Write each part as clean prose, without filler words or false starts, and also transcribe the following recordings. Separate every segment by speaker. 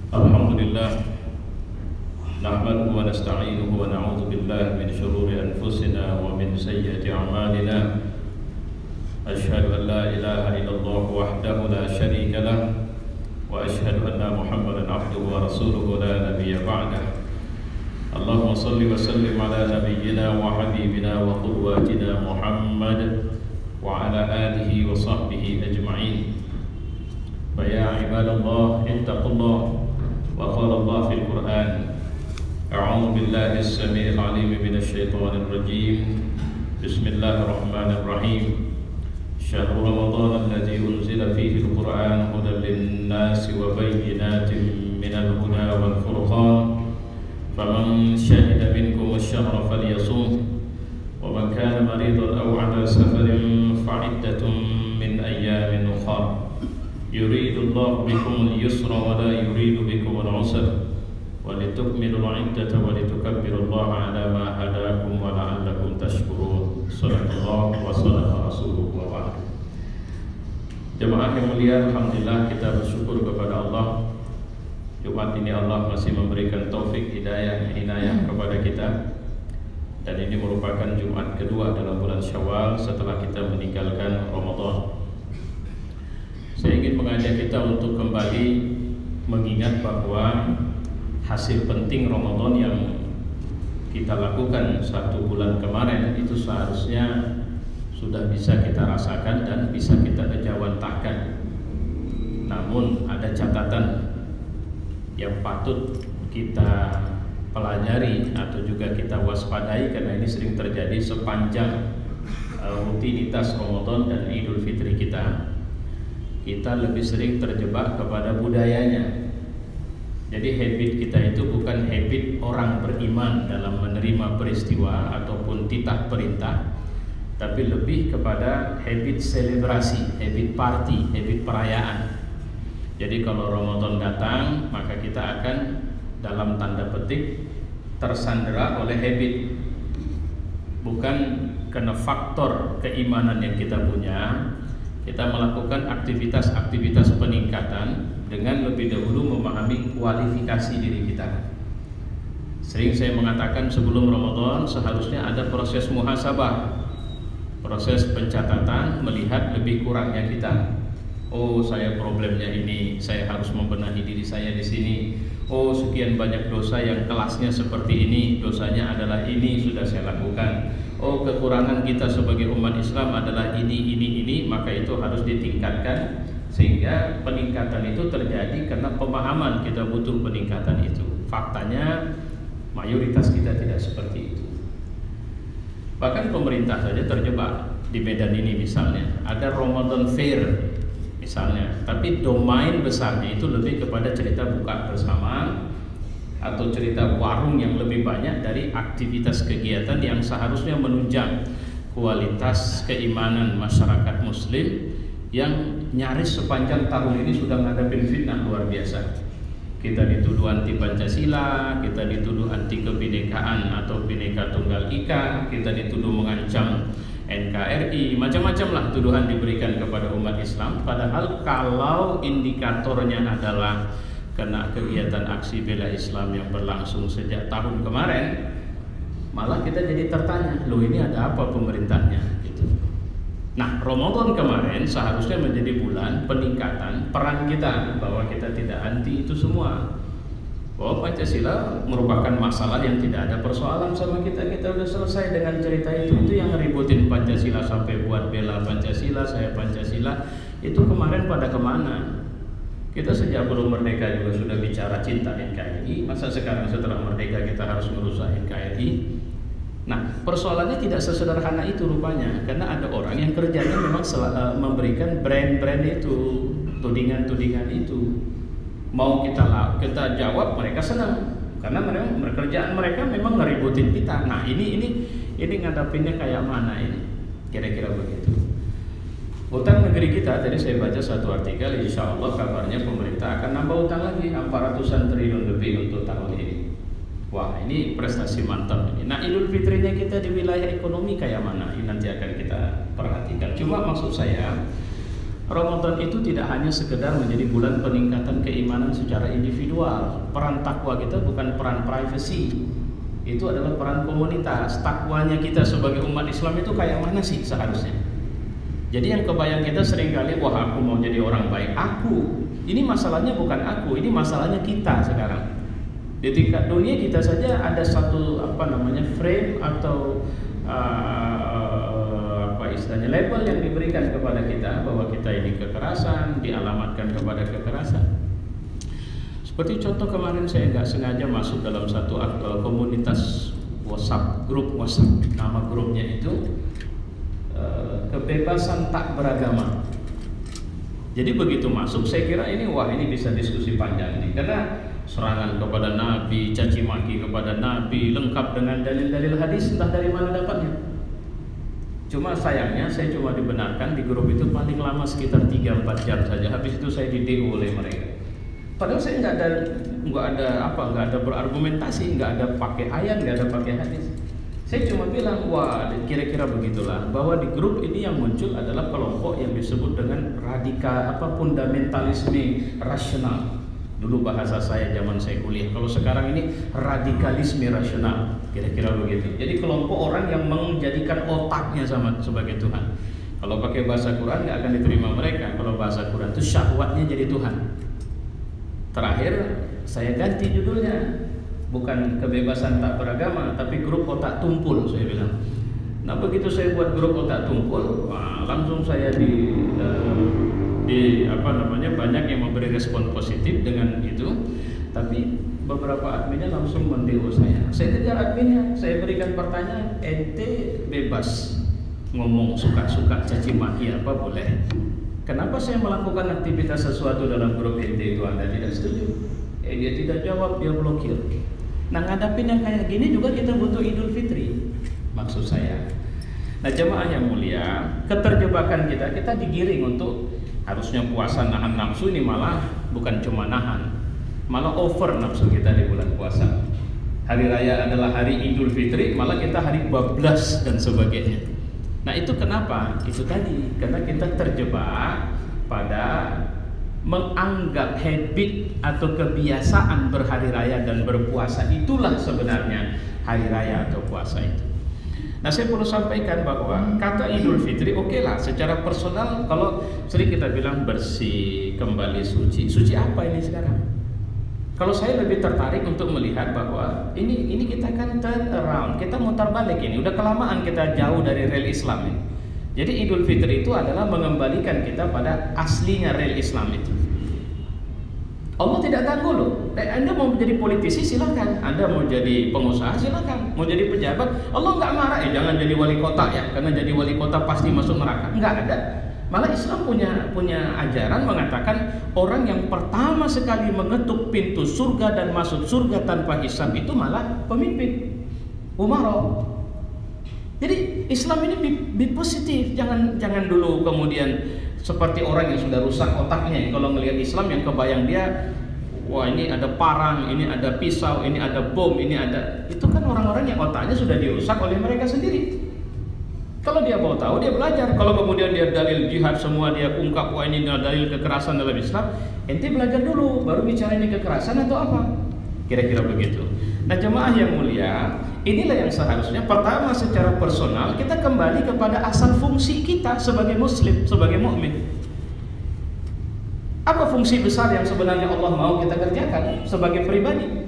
Speaker 1: Alhamdulillah, nahmaduhu wa nasta'inuhu wa na'udzu billahi min shururi anfusina wa min sayyiati a'malina. Asyhadu an la ilaha illallah wahdahu la syarika lah wa asyhadu anna Muhammadan abduhu wa rasuluhu la nabiyya ba'dah. Allahumma shalli wa sallim ala nabiyyina wa habibina wa qudwatina Muhammad wa ala alihi wa sahbihi ajma'in. Fa ya ibadallah ittaqullah. وقال الله في القرآن أعوذ بالله السميع العليم من الشيطان الرجيم بسم الله الرحمن الرحيم شهر رمضان الذي أنزل فيه القرآن هدى للناس وبينات من الهدى والفرقان فمن شهد منكم الشهر فليصوم ومن كان مريضا أو على سفر فعدة من أيام أخر يريد الله بكم اليسر ولا يريد بكم العسر ولتكملوا العدة ولتكبروا الله على ما هداكم ولعلكم تشكرون صدق الله وصدق رسوله وبعد. Jemaah yang mulia, alhamdulillah kita bersyukur kepada Allah. Jumat ini Allah masih memberikan taufik hidayah kepada kita, dan ini merupakan Jumat kedua dalam bulan Syawal setelah kita meninggalkan Ramadan. Saya ingin mengajak kita untuk kembali mengingat bahwa hasil penting Ramadan yang kita lakukan 1 bulan kemarin itu seharusnya sudah bisa kita rasakan dan bisa kita ejawantahkan. Namun ada catatan yang patut kita pelajari atau juga kita waspadai, karena ini sering terjadi sepanjang rutinitas Ramadan dan Idul Fitri kita. Kita lebih sering terjebak kepada budayanya. Jadi habit kita itu bukan habit orang beriman dalam menerima peristiwa ataupun titah perintah, tapi lebih kepada habit selebrasi, habit party, habit perayaan. Jadi kalau Ramadan datang, maka kita akan dalam tanda petik tersandera oleh habit, bukan karena faktor keimanan yang kita punya. Kita melakukan aktivitas-aktivitas peningkatan dengan lebih dahulu memahami kualifikasi diri kita. Sering saya mengatakan sebelum Ramadan seharusnya ada proses muhasabah, proses pencatatan, melihat lebih kurangnya kita. Oh, saya problemnya ini, saya harus membenahi diri saya di sini. Oh, sekian banyak dosa yang kelasnya seperti ini, dosanya adalah ini, sudah saya lakukan. Oh, kekurangan kita sebagai umat Islam adalah ini, maka itu harus ditingkatkan, sehingga peningkatan itu terjadi karena pemahaman kita butuh peningkatan itu. Faktanya mayoritas kita tidak seperti itu. Bahkan pemerintah saja terjebak. Di Medan ini misalnya ada Ramadan Fair misalnya, tapi domain besarnya itu lebih kepada cerita buka bersama atau cerita warung yang lebih banyak dari aktivitas kegiatan yang seharusnya menunjang kualitas keimanan masyarakat muslim yang nyaris sepanjang tahun ini sudah menghadapi fitnah luar biasa. Kita dituduh anti Pancasila, kita dituduh anti kebinekaan atau Bhinneka Tunggal Ika, kita dituduh mengancam NKRI, macam-macam lah tuduhan diberikan kepada umat Islam. Padahal kalau indikatornya adalah karena kegiatan aksi bela Islam yang berlangsung sejak tahun kemarin, malah kita jadi tertanya, loh ini ada apa pemerintahnya gitu. Nah, Ramadan kemarin seharusnya menjadi bulan peningkatan peran kita, bahwa kita tidak anti itu semua, bahwa Pancasila merupakan masalah yang tidak ada persoalan sama kita. Kita udah selesai dengan cerita itu yang ngeributin Pancasila sampai buat bela Pancasila, saya Pancasila, itu kemarin pada kemana? Kita sejak belum merdeka juga sudah bicara cinta NKRI. Masa sekarang setelah merdeka kita harus merusak NKRI? Nah, persoalannya tidak sesederhana itu rupanya, karena ada orang yang kerjanya memang memberikan brand-brand itu, tudingan-tudingan itu. Mau kita jawab, mereka senang, karena kerjaan mereka memang ngeributin kita. Nah, ini ngadapinnya kayak mana ini? Kira-kira begitu. Utang negeri kita, tadi saya baca satu artikel, insya Allah kabarnya pemerintah akan nambah utang lagi 400-an triliun lebih untuk tahun ini. Wah, ini prestasi mantap ini. Nah, Idul Fitrinya kita di wilayah ekonomi kayak mana? Ini nanti akan kita perhatikan. Cuma maksud saya, Ramadan itu tidak hanya sekedar menjadi bulan peningkatan keimanan secara individual. Peran takwa kita bukan peran privacy. Itu adalah peran komunitas. Takwanya kita sebagai umat Islam itu kayak mana sih seharusnya? Jadi yang kebayang kita seringkali, wah aku mau jadi orang baik. Aku. Ini masalahnya bukan aku, ini masalahnya kita sekarang. Di tingkat dunia kita saja ada satu frame atau istilahnya label yang diberikan kepada kita bahwa kita ini kekerasan, dialamatkan kepada kekerasan. Seperti contoh kemarin saya nggak sengaja masuk dalam satu komunitas WhatsApp, grup WhatsApp. Nama grupnya itu kebebasan tak beragama. Jadi begitu masuk saya kira ini bisa diskusi panjang nih, karena serangan kepada Nabi, caci maki kepada Nabi, lengkap dengan dalil-dalil hadis entah dari mana dapatnya. Cuma sayangnya saya cuma dibenarkan di grup itu paling lama sekitar 3-4 jam saja. Habis itu saya di-DO oleh mereka. Padahal saya nggak ada berargumentasi, nggak ada pakai ayat, nggak ada pakai hadis. Saya cuma bilang, wah kira-kira begitulah, bahwa di grup ini yang muncul adalah kelompok yang disebut dengan fundamentalisme rasional. Dulu bahasa saya zaman saya kuliah. Kalau sekarang ini radikalisme rasional, kira-kira begitu. Jadi kelompok orang yang menjadikan otaknya sebagai Tuhan. Kalau pakai bahasa Quran nggak akan diterima mereka. Kalau bahasa Quran itu syahwatnya jadi Tuhan. Terakhir saya ganti judulnya, bukan kebebasan tak beragama, tapi grup otak tumpul saya bilang. Nah begitu saya buat grup otak tumpul, langsung saya banyak yang memberi respon positif dengan itu, tapi beberapa adminnya langsung mendeo saya. Saya kejar adminnya, saya berikan pertanyaan, ente bebas ngomong suka-suka, caci maki apa boleh. Kenapa saya melakukan aktivitas sesuatu dalam grup ente itu Anda tidak setuju? Dia tidak jawab, dia blokir. Nah ngadapin yang kayak gini juga kita butuh Idul Fitri, maksud saya. Nah jemaah yang mulia, keterjebakan kita digiring untuk harusnya puasa nahan nafsu, ini malah bukan cuma nahan, malah over nafsu kita di bulan puasa. Hari raya adalah hari Idul Fitri, malah kita hari bablas dan sebagainya. Nah itu kenapa? Itu tadi, karena kita terjebak pada menganggap habit atau kebiasaan berhari raya dan berpuasa itulah sebenarnya hari raya atau puasa itu. Nah saya perlu sampaikan bahwa kata Idul Fitri oke lah secara personal, kalau sering kita bilang bersih, kembali suci. Suci apa ini sekarang? Kalau saya lebih tertarik untuk melihat bahwa ini kita kan turn around, kita mutar balik ini. Udah kelamaan kita jauh dari rel Islam ini. Jadi Idul Fitri itu adalah mengembalikan kita pada aslinya rel Islam itu. Allah tidak ganggu loh. Anda mau menjadi politisi silakan, Anda mau jadi pengusaha silakan, mau jadi pejabat, Allah nggak marah. Jangan jadi wali kota ya, karena jadi wali kota pasti masuk neraka. Nggak ada. Malah Islam punya ajaran mengatakan orang yang pertama sekali mengetuk pintu surga dan masuk surga tanpa hisab itu malah pemimpin, umara. Jadi Islam ini be positif, jangan dulu kemudian seperti orang yang sudah rusak otaknya. Kalau melihat Islam yang kebayang dia, wah ini ada parang, ini ada pisau, ini ada bom, ini ada. Itu kan orang-orang yang otaknya sudah dirusak oleh mereka sendiri. Kalau dia mau tahu, dia belajar. Kalau kemudian dia dalil jihad semua dia ungkap, wah ini dalil kekerasan dalam Islam, ente belajar dulu, baru bicara ini kekerasan atau apa. Kira-kira begitu. Nah jemaah yang mulia, inilah yang seharusnya pertama secara personal kita kembali kepada asal fungsi kita sebagai muslim, sebagai mukmin. Apa fungsi besar yang sebenarnya Allah mau kita kerjakan sebagai pribadi?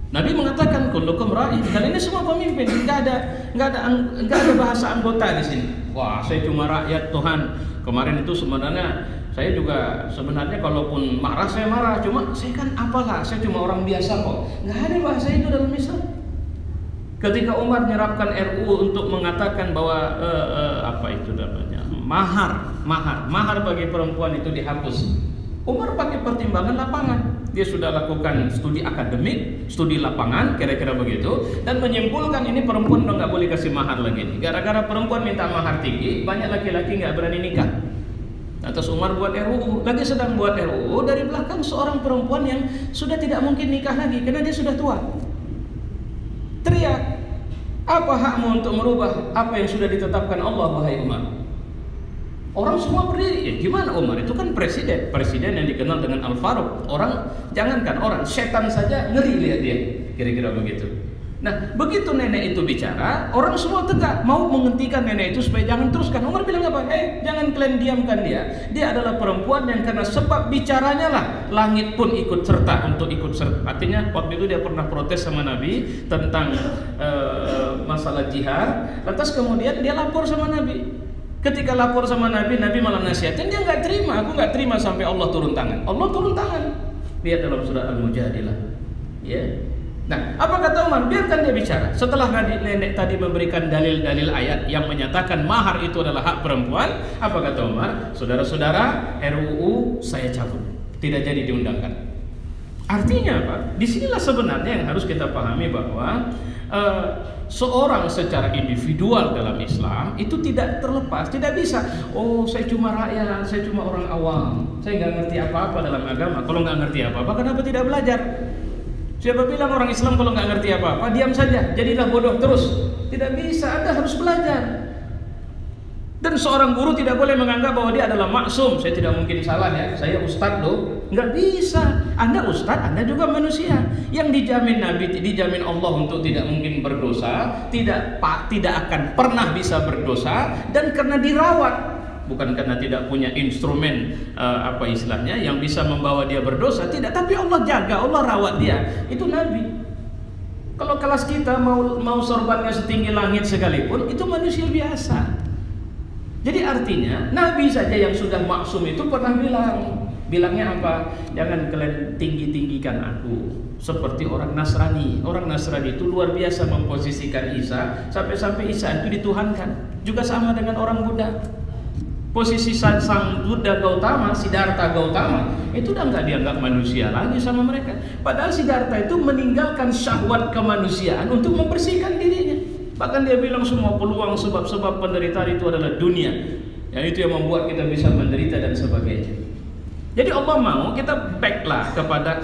Speaker 1: Nabi mengatakan kullukum ra'in, kalian ini semua pemimpin, enggak ada bahasa anggota di sini. Wah, saya cuma rakyat Tuhan. Kemarin itu sebenarnya saya juga sebenarnya kalaupun marah saya marah, cuma saya kan apalah, saya cuma orang biasa kok. Enggak ada bahasa itu dalam Islam. Ketika Umar menyerapkan RUU untuk mengatakan bahwa mahar bagi perempuan itu dihapus, Umar pakai pertimbangan lapangan. Dia sudah lakukan studi akademik, studi lapangan, kira-kira begitu, dan menyimpulkan ini perempuan udah nggak boleh kasih mahar lagi. Gara-gara perempuan minta mahar tinggi, banyak laki-laki nggak berani nikah. Atas Umar buat RUU, lagi sedang buat RUU, dari belakang seorang perempuan yang sudah tidak mungkin nikah lagi karena dia sudah tua. Teriak, apa hakmu untuk merubah apa yang sudah ditetapkan Allah, wahai Umar? Orang semua berdiri. Ya gimana Umar? Itu kan presiden yang dikenal dengan Al-Faruq. Orang, jangankan orang, setan saja ngeri lihat dia. Kira-kira begitu. Nah, begitu nenek itu bicara, orang semua tegak mau menghentikan nenek itu supaya jangan teruskan. Umar bilang apa? Jangan kalian diamkan dia. Dia adalah perempuan yang karena sebab bicaranya lah langit pun ikut serta untuk ikut serta. Artinya waktu itu dia pernah protes sama Nabi tentang masalah jihad. Lantas kemudian dia lapor sama Nabi. Ketika lapor sama Nabi, Nabi malah nasihatin, dia nggak terima. Aku nggak terima sampai Allah turun tangan. Allah turun tangan. Lihat dalam surah Al-Mujadilah. Ya. Nah, apa kata Umar? Biarkan dia bicara. Setelah nenek tadi memberikan dalil-dalil ayat yang menyatakan mahar itu adalah hak perempuan, apa kata Umar? Saudara-saudara, RUU saya cabut. Tidak jadi diundangkan. Artinya apa? Disinilah sebenarnya yang harus kita pahami bahwa seorang secara individual dalam Islam itu tidak terlepas, tidak bisa. Oh, saya cuma rakyat, saya cuma orang awam, saya nggak ngerti apa-apa dalam agama. Kalau nggak ngerti apa-apa, kenapa tidak belajar? Siapa bilang orang Islam kalau nggak ngerti apa-apa diam saja, jadilah bodoh terus? Tidak bisa, Anda harus belajar. Dan seorang guru tidak boleh menganggap bahwa dia adalah maksum. Saya tidak mungkin salah ya, saya ustadz loh. Nggak bisa. Anda ustadz, Anda juga manusia. Yang dijamin Nabi, dijamin Allah untuk tidak mungkin berdosa, tidak akan pernah bisa berdosa, dan karena dirawat. Bukan karena tidak punya instrumen apa istilahnya yang bisa membawa dia berdosa, tidak, tapi Allah jaga, Allah rawat dia. Itu Nabi. Kalau kelas kita mau sorbannya setinggi langit sekalipun, itu manusia biasa. Jadi artinya Nabi saja yang sudah maksum itu pernah bilangnya apa? Jangan kalian tinggi-tinggikan aku seperti orang Nasrani. Orang Nasrani itu luar biasa memposisikan Isa, sampai-sampai Isa itu dituhankan. Juga sama dengan orang Buddha. Posisi sang Buddha Gautama, Siddhartha Gautama, itu udah nggak dianggap manusia lagi sama mereka. Padahal Siddhartha itu meninggalkan syahwat kemanusiaan untuk membersihkan dirinya. Bahkan dia bilang semua peluang sebab-sebab penderitaan itu adalah dunia. Yang itu yang membuat kita bisa menderita dan sebagainya. Jadi Allah mau kita backlah kepada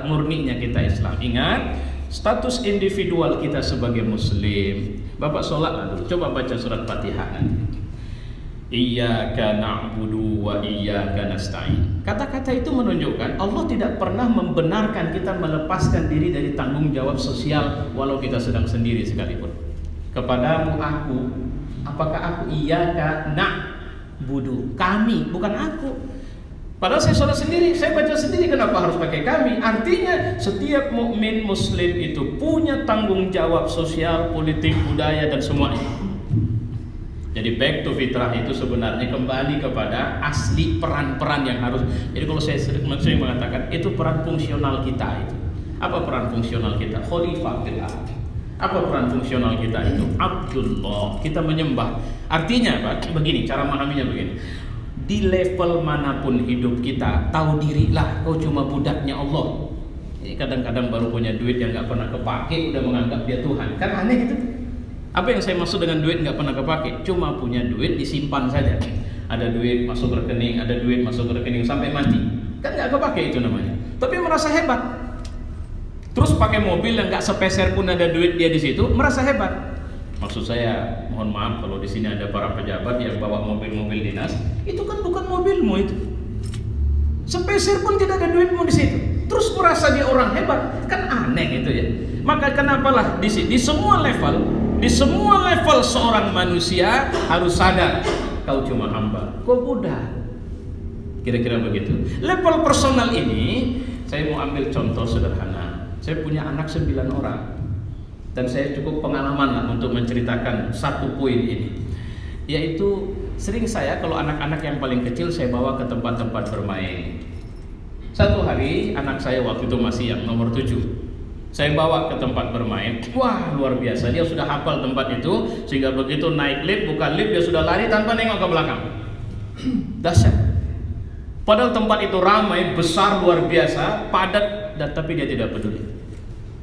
Speaker 1: murninya kita Islam. Ingat, status individual kita sebagai Muslim. Bapak sholat dulu, coba baca surat Fatihah nanti. Iyyaka na'budu wa iyyaka nasta'in. Kata-kata itu menunjukkan Allah tidak pernah membenarkan kita melepaskan diri dari tanggung jawab sosial walau kita sedang sendiri sekalipun. Kepadamu aku, apakah aku iyyaka na'budu? Kami, bukan aku. Padahal saya sholat sendiri, saya baca sendiri, kenapa harus pakai kami? Artinya setiap mukmin muslim itu punya tanggung jawab sosial, politik, budaya dan semuanya. Jadi back to fitrah itu sebenarnya kembali kepada asli peran-peran yang harus. Jadi kalau saya sering mengatakan itu peran fungsional kita itu. Apa peran fungsional kita? Khalifah fil ardh. Apa peran fungsional kita itu? Abdullah. Kita menyembah. Artinya apa? Begini, cara memahaminya begini. Di level manapun hidup kita, tahu dirilah kau cuma budaknya Allah. Kadang-kadang baru punya duit yang nggak pernah kepake udah menganggap dia Tuhan. Kan aneh gitu. Apa yang saya maksud dengan duit nggak pernah kepake? Cuma punya duit disimpan saja. Ada duit masuk rekening, ada duit masuk rekening sampai mati. Kan nggak kepake itu namanya. Tapi merasa hebat. Terus pakai mobil yang nggak sepeser pun ada duit dia di situ, merasa hebat. Maksud saya, mohon maaf kalau di sini ada para pejabat yang bawa mobil-mobil dinas, itu kan bukan mobilmu itu. Sepeser pun tidak ada duitmu di situ. Terus merasa dia orang hebat, kan aneh itu ya. Maka kenapalah di semua level seorang manusia harus sadar kau cuma hamba, kau budak. Kira-kira begitu. Level personal ini saya mau ambil contoh sederhana. Saya punya anak 9 orang dan saya cukup pengalaman lah untuk menceritakan satu poin ini, yaitu sering saya kalau anak-anak yang paling kecil saya bawa ke tempat-tempat bermain. Satu hari anak saya waktu itu masih yang nomor 7, saya bawa ke tempat bermain. Wah, luar biasa, dia sudah hafal tempat itu sehingga begitu naik lift, buka lift dia sudah lari tanpa nengok ke belakang. Dahsyat. Padahal tempat itu ramai, besar, luar biasa, padat, tapi dia tidak peduli.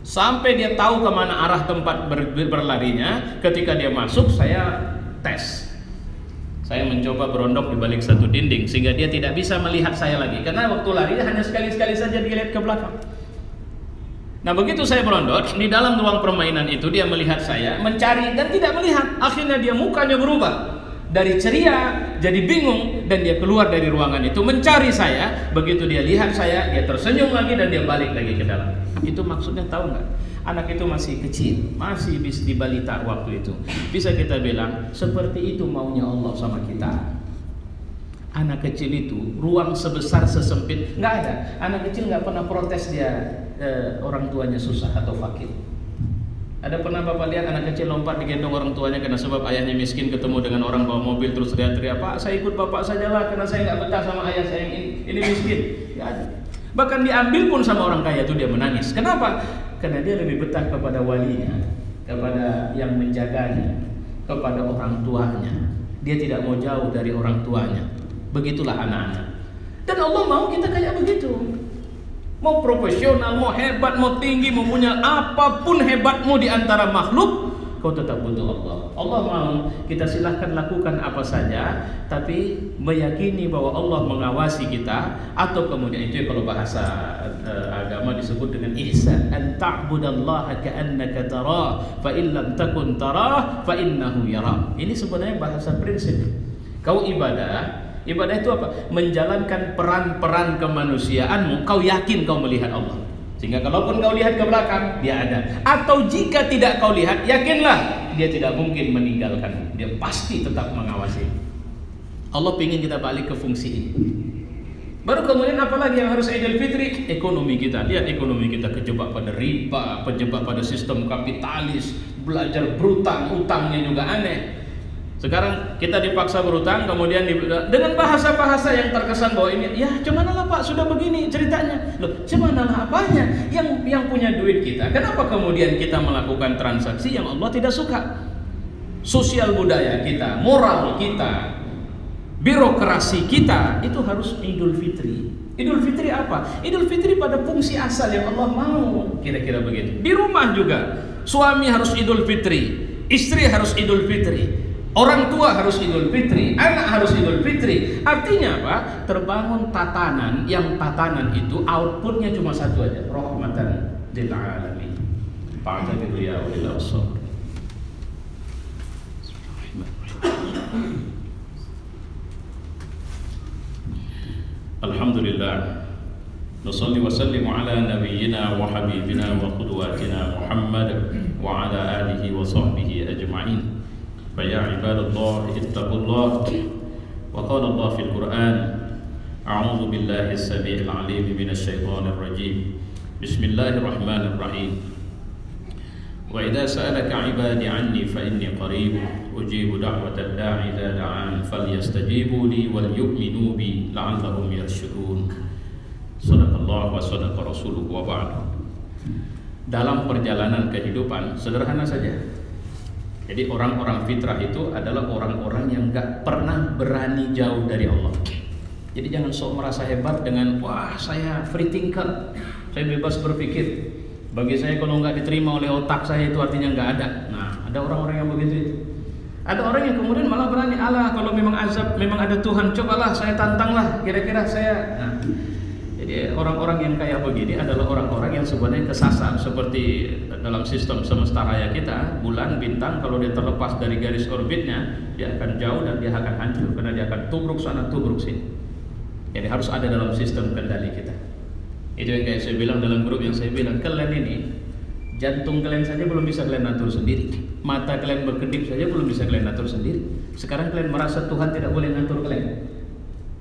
Speaker 1: Sampai dia tahu kemana arah tempat berlarinya. Ketika dia masuk, saya tes. Saya mencoba berondok di balik satu dinding sehingga dia tidak bisa melihat saya lagi. Karena waktu lari hanya sekali-sekali saja dia lihat ke belakang. Nah begitu saya berondok di dalam ruang permainan itu, dia melihat saya, mencari dan tidak melihat. Akhirnya dia mukanya berubah.
Speaker 2: dari ceria jadi bingung, dan dia keluar dari ruangan itu mencari saya. Begitu dia lihat saya, dia tersenyum lagi dan dia balik lagi ke dalam. Itu maksudnya tahu nggak? Anak itu masih kecil, masih di balita waktu itu. Bisa kita bilang seperti itu maunya Allah sama kita. Anak kecil itu ruang sebesar sesempit nggak ada. Anak kecil nggak pernah protes dia orang tuanya susah atau fakir. Ada pernah Bapak lihat anak kecil lompat digendong orang tuanya karena sebab ayahnya miskin, ketemu dengan orang bawa mobil terus teriak-teriak, "Pak, saya ikut bapak sajalah karena saya nggak betah sama ayah saya ini miskin." Nggak ada. Bahkan diambil pun sama orang kaya itu dia menangis. Kenapa? Karena dia lebih betah kepada walinya, kepada yang menjaganya, kepada orang tuanya. Dia tidak mau jauh dari orang tuanya. Begitulah anak-anak. Dan Allah mau kita kayak begitu. Mau profesional, mau hebat, mau tinggi, mau punya apapun hebatmu di antara makhluk, kau tetap butuh Allah. Allah mau kita silahkan lakukan apa saja, tapi meyakini bahwa Allah mengawasi kita. Atau kemudian itu kalau bahasa agama disebut dengan ihsan, an ta'budallaha ka'annaka tarah, fa in lam takun tarah fa innahu yara. Ini sebenarnya bahasa prinsip. Kau ibadah itu apa? Menjalankan peran-peran kemanusiaanmu, kau yakin kau melihat Allah. Sehingga kalaupun kau lihat ke belakang, dia ada. Atau jika tidak kau lihat, yakinlah dia tidak mungkin meninggalkan. Dia pasti tetap mengawasi. Allah ingin kita balik ke fungsi ini. Baru kemudian apalagi yang harus Idul Fitri? Ekonomi kita. Lihat ekonomi kita kejebak pada riba, kejebak pada sistem kapitalis, belajar berutang, utangnya juga aneh. Sekarang kita dipaksa berutang, kemudian dengan bahasa-bahasa yang terkesan bahwa ini, ya cemanalah Pak, sudah begini ceritanya. Loh, cemanalah apanya? Yang punya duit kita. Kenapa kemudian kita melakukan transaksi yang Allah tidak suka? Sosial budaya kita, moral kita, birokrasi kita, itu harus Idul Fitri. Idul Fitri apa? Idul Fitri pada fungsi asal yang Allah mau. Kira-kira begitu. Di rumah juga, suami harus Idul Fitri, istri harus Idul Fitri. Orang tua harus Idul Fitri, anak harus Idul Fitri. Artinya apa? Terbangun tatanan, yang tatanan itu outputnya cuma satu aja, rahmatan lil alamin. Fa'tabiru ya ulil absar. Alhamdulillah. Nusalli wa sallimu ala nabiyyina wa habibina wa qudwatina Muhammad wa ala alihi wa sahbihi ajma'in. فيا عباد الله اتقوا الله وقال الله في القرآن أعوذ بالله السميع العليم من الشيطان الرجيم بسم الله الرحمن الرحيم وإذا سألك عبادي عني فإني قريب أجيب دعوة الداع إذا دعان فليستجيبوا لي وليؤمنوا بي لعلهم يرشدون صدق الله وصدق رسوله وبعد. Dalam perjalanan kehidupan sederhana saja. Jadi orang-orang fitrah itu adalah orang-orang yang gak pernah berani jauh dari Allah. Jadi jangan sok merasa hebat dengan, wah saya free thinker, saya bebas berpikir. Bagi saya kalau nggak diterima oleh otak saya itu artinya nggak ada. Nah, ada orang-orang yang begitu itu. Ada orang yang kemudian malah berani, Allah kalau memang azab, memang ada Tuhan, cobalah saya tantanglah, kira-kira saya. Nah, jadi orang-orang yang kayak begini adalah orang-orang yang sebenarnya kesasar. Seperti dalam sistem semesta raya kita, bulan, bintang, kalau dia terlepas dari garis orbitnya, dia akan jauh dan dia akan hancur karena dia akan tubruk sana, tubruk sini. Jadi harus ada dalam sistem kendali kita. Itu yang kayak saya bilang dalam grup yang saya bilang, kalian ini jantung kalian saja belum bisa kalian atur sendiri, mata kalian berkedip saja belum bisa kalian atur sendiri. Sekarang kalian merasa Tuhan tidak boleh ngatur kalian.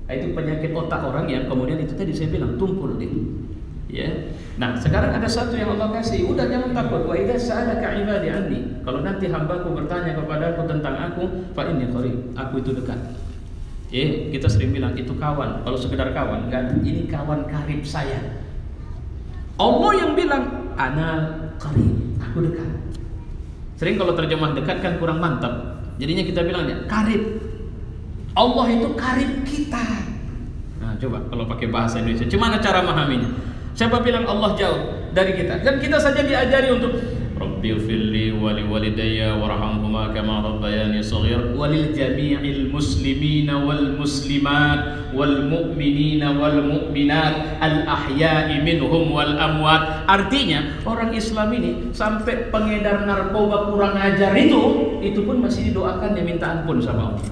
Speaker 2: Itu penyakit otak orang yang kemudian itu tadi saya bilang tumpul dia. Ya. Nah, sekarang ada satu yang Allah kasih, udah jangan takut. Wa idza sa'alaka 'ibadi 'anni. Kalau nanti hambaku bertanya kepadaku tentang aku, fa inni qarib. Aku itu dekat. Ya, kita sering bilang itu kawan. Kalau sekedar kawan, enggak, ini kawan karib saya. Allah yang bilang ana qarib, aku dekat. Sering kalau terjemah dekat kan kurang mantap. Jadinya kita bilangnya karib. Allah itu karib kita. Nah, coba kalau pakai bahasa Indonesia, gimana cara memahaminya? Siapa bilang Allah jauh dari kita? Dan kita saja diajari untuk Rabbighfirli wa liwalidayya warhamhuma kama rabbayani shaghir wa lil jami'il muslimina wal muslimat wal mu'minina wal mu'minat al ahya'i minhum wal amwat. Artinya orang Islam ini sampai pengedar narkoba kurang ajar itu pun masih didoakan, dia minta ampun sama Allah.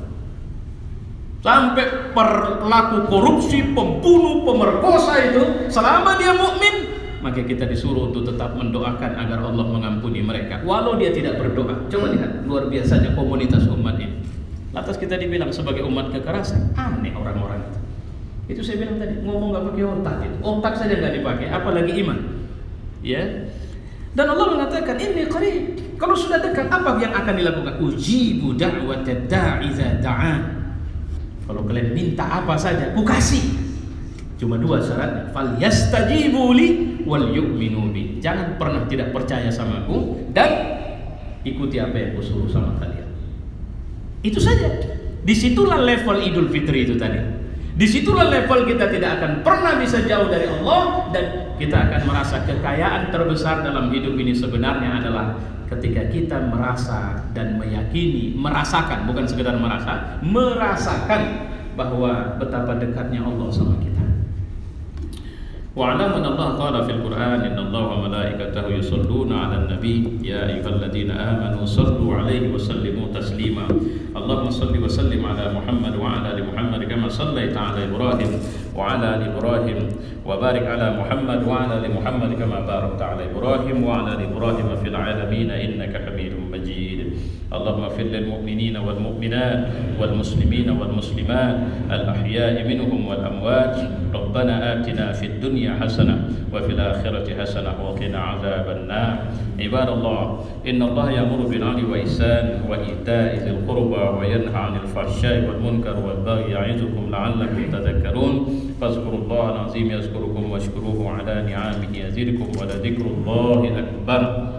Speaker 2: Sampai pelaku korupsi, pembunuh, pemerkosa itu, selama dia mukmin, maka kita disuruh untuk tetap mendoakan agar Allah mengampuni mereka, walau dia tidak berdoa. Coba lihat luar biasanya komunitas umat ini. Lantas kita dibilang sebagai umat kekerasan, aneh orang-orang itu. Itu saya bilang tadi, ngomong nggak pakai otak, itu otak saja nggak dipakai, apalagi iman. Ya. Dan Allah mengatakan ini qarib. Kalau sudah dekat, apa yang akan dilakukan? Ujibu da'watad da'i idza da'an. Kalau kalian minta apa saja, ku kasih. Cuma dua syaratnya, falyastajibu li wal yu'minu bi. Jangan pernah tidak percaya sama aku dan ikuti apa yang ku suruh sama kalian. Itu saja. Disitulah level Idul Fitri itu tadi. Disitulah level kita tidak akan pernah bisa jauh dari Allah, dan kita akan merasa kekayaan terbesar dalam hidup ini sebenarnya adalah ketika kita merasa dan meyakini, merasakan, bukan sekedar merasa, merasakan bahwa betapa dekatnya Allah sama kita. Wa'lamu anna Allah qala fil Qur'an innallaha wa malaikatahu yusholluna 'alan nabi ya ayyuhalladzina amanu shallu 'alaihi wa sallimu taslima. Allahumma shalli wa sallim 'ala Muhammad wa 'ala ali Muhammad kama shallaita 'ala Ibrahim wa 'ala ali Ibrahim wa barik 'ala Muhammad wa 'ala ali Muhammad kama barakta 'ala Ibrahim wa 'ala ali Ibrahim fil 'alamin innaka Hamidum Majid. Allahumma ighfir lil mu'minina wal mu'minat wal muslimina wal muslimat al ahya'i minhum wal amwat. Rabbana atina fid dunya hasanah wa fil akhirati hasanah wa qina adzaban nar. Ibadallah, innallaha ya'muru bil 'adli wa ihsan wa ita'i dzil qurba wa yanha 'anil fahsya'i wal munkar wal baghi ya'izukum la'allakum tadhakkarun. Fadhkurullaha al-'azim yazkurukum washkuruhu 'ala ni'amihi yazidkum wa la dzikrullahi akbar.